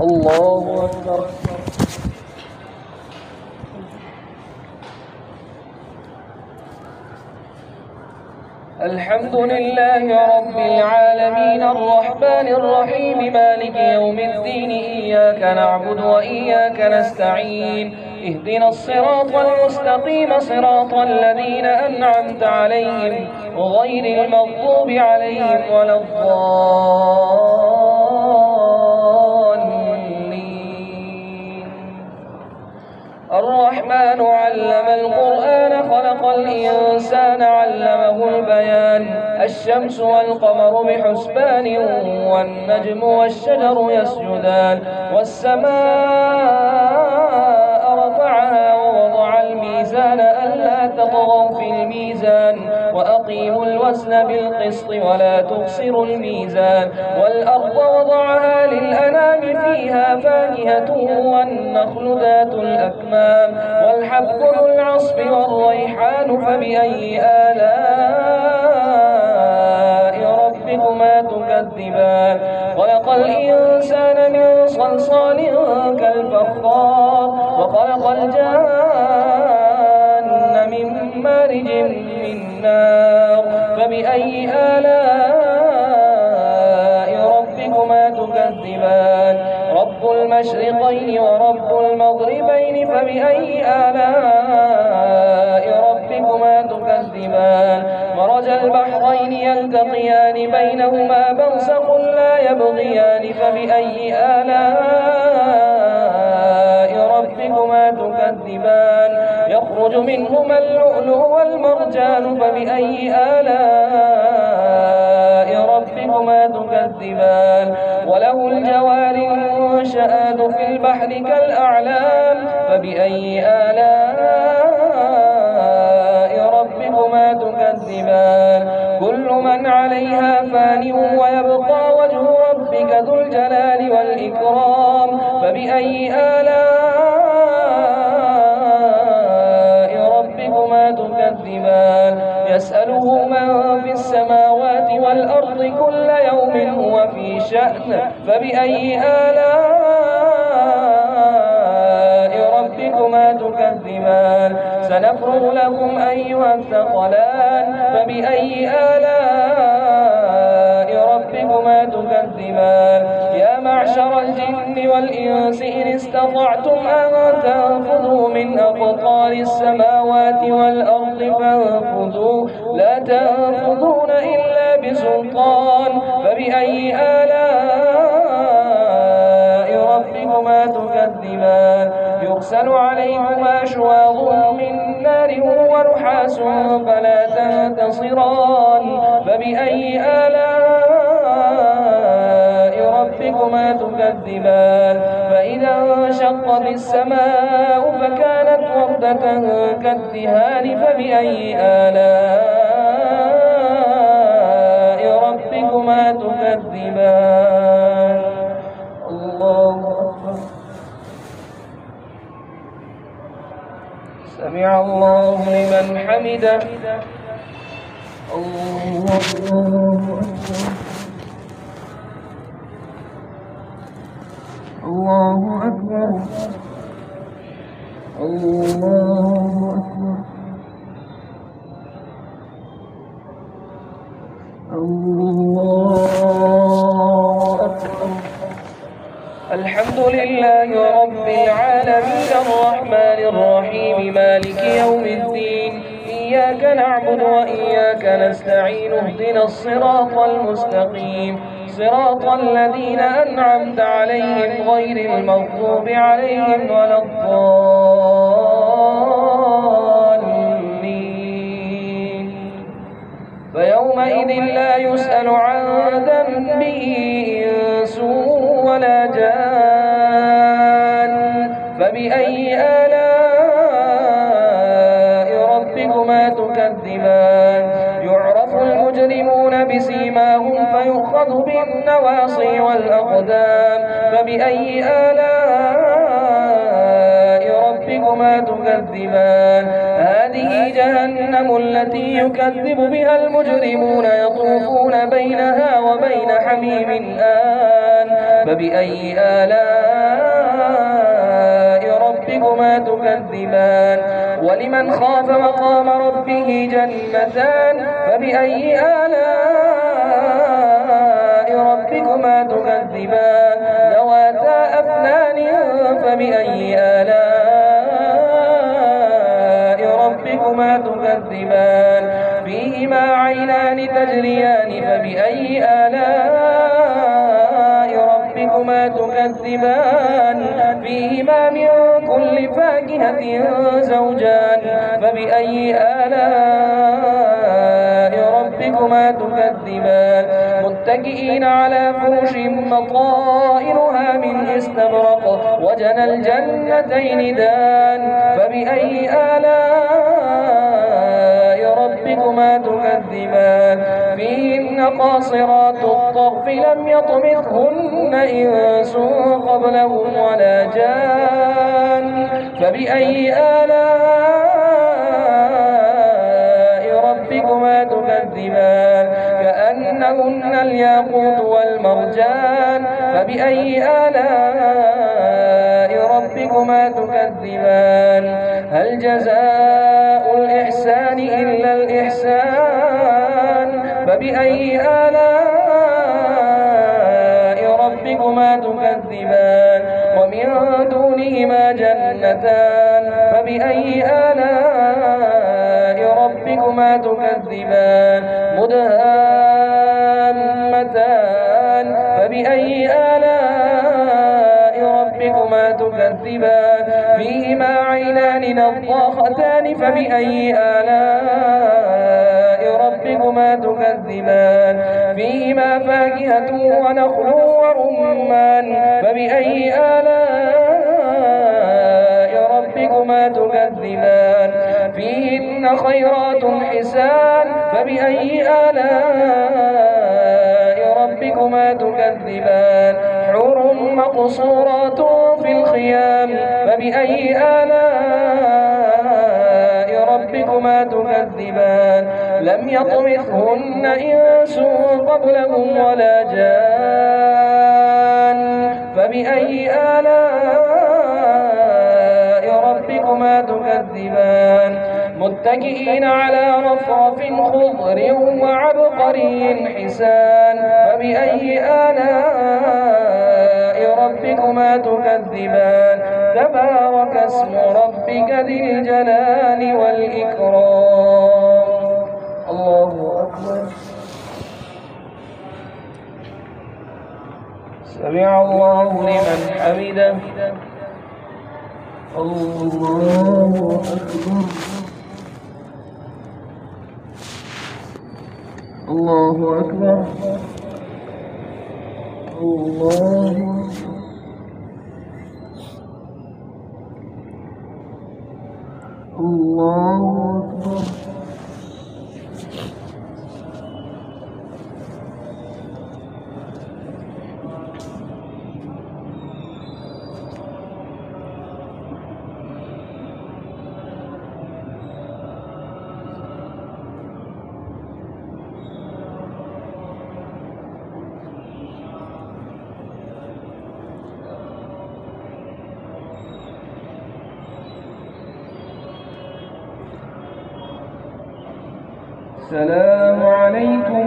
الله أكبر. الحمد لله رب العالمين الرحمن الرحيم مالك يوم الدين إياك نعبد وإياك نستعين اهدنا الصراط المستقيم صراط الذين أنعمت عليهم غير المغضوب عليهم ولا الضالين. الرحمن علم القرآن خلق الإنسان علمه البيان الشمس والقمر بحسبان والنجم والشجر يسجدان والسماء رفعها ووضع الميزان ألا تطغوا في الميزان وأقيموا الوزن بالقسط ولا تخسروا الميزان والأرض وضعها للأنام فيها فاكهة والنخل ذات الأكمام والحب ذو العصف والريحان فبأي آلاء ربكما تكذبان خلق الإنسان من صلصال كالفخار وخلق الجان من مارج من نار فبأي آلاء ربكما تكذبان رب المشرقين ورب المغربين فبأي آلاء ربكما تكذبان مرج البحرين يلتقيان بينهما برزخ لا يبغيان فبأي آلاء ربكما تكذبان يخرج منهما اللؤلؤ والمرجان فبأي آلاء ربكما تكذبان وله الجوار المنشآت في البحر كالأعلام فبأي آلاء ربكما تكذبان كل من عليها فان ويبقى وجه ربك ذو الجلال والإكرام فبأي آلاء ربكما تكذبان يسأله من في السماوات والأرض كل يوم هو في شأن فبأي آلاء ربكما تكذبان سنفرغ لكم أيها الثقلان فبأي آلاء ربكما تكذبان يا معشر الجن والإنس إن استطعتم أن تنفذوا من أقطار السماوات والأرض فانفذوا لا تنفذون إلا بسلطان فبأي آلاء ربكما تكذبان يرسل عليكما شواظ من نار ونحاس فلا تنتصران فبأي آلاء ربكما تكذبان فإذا انشقت السماء فكانت وردة كالدهان فبأي آلاء ربكما تكذبان الله أكبر. سمع الله لمن حمده الله أكبر الله أكبر الله أكبر الله أكبر. الحمد لله رب العالمين الرحمن الرحيم مالك يوم الدين إياك نعبد وإياك نستعين اهدنا الصراط المستقيم صراط الذين أنعمت عليهم غير المغضوب عليهم ولا الضالين فيومئذ لا يسأل عن ذنبه إنس ولا جان فبأي آلاء ربكما تكذبان يعرف المجرمون بسيماهم فيؤخذ بالنواصي والأقدام فبأي آلاء ربكما تكذبان هذه جهنم التي يكذب بها المجرمون يطوفون بينها وبين حميم آن فبأي آلاء ربكما تكذبان ولمن خاف مقام ربه جنتان فبأي آلاء ربكما تكذبان ذواتا أفنان فبأي آلاء ربكما تكذبان فيهما عينان تجريان فبأي آلاء ربكما تكذبان فيهما من كل فاكهة زوجان فبأي آلاء ربكما تكذبان متكئين على فرش مطائرها من استبرق وجنى الجنتين دان فبأي آلاء ربكما تكذبان فيهن قاصرات الطرف لم يطمثهن إنس قبلهم ولا جان فبأي آلاء ربكما تكذبان كأنهن الياقوت والمرجان فبأي آلاء ربكما تكذبان هل جزاء الإحسان إلا الإحسان فبأي آلاء ربكما تكذبان ومن دونهما جنتان فبأي آلاء ربكما تكذبان مدهامتان فبأي آلاء ربكما تكذبان فيهما عينان نضاختان فبأي آلاء ربكما تكذبان فيهما فاكهة ونخل ورمان فبأي آلاء ربكما تكذبان فيهن خيرات حسان فبأي آلاء ربكما تكذبان حور مقصورات في الخيام فبأي آلاء ربكما تكذبان لم يطمثهن إنس قبلهم ولا جان فبأي آلاء ربكما تكذبان متكئين على رفرف خضر وعبقري حسان فبأي آلاء ربكما تكذبان تبارك اسم ربك ذي الجلال والإكرام الله أكبر سمع الله لمن حمده الله أكبر الله أكبر الله أكبر السلام عليكم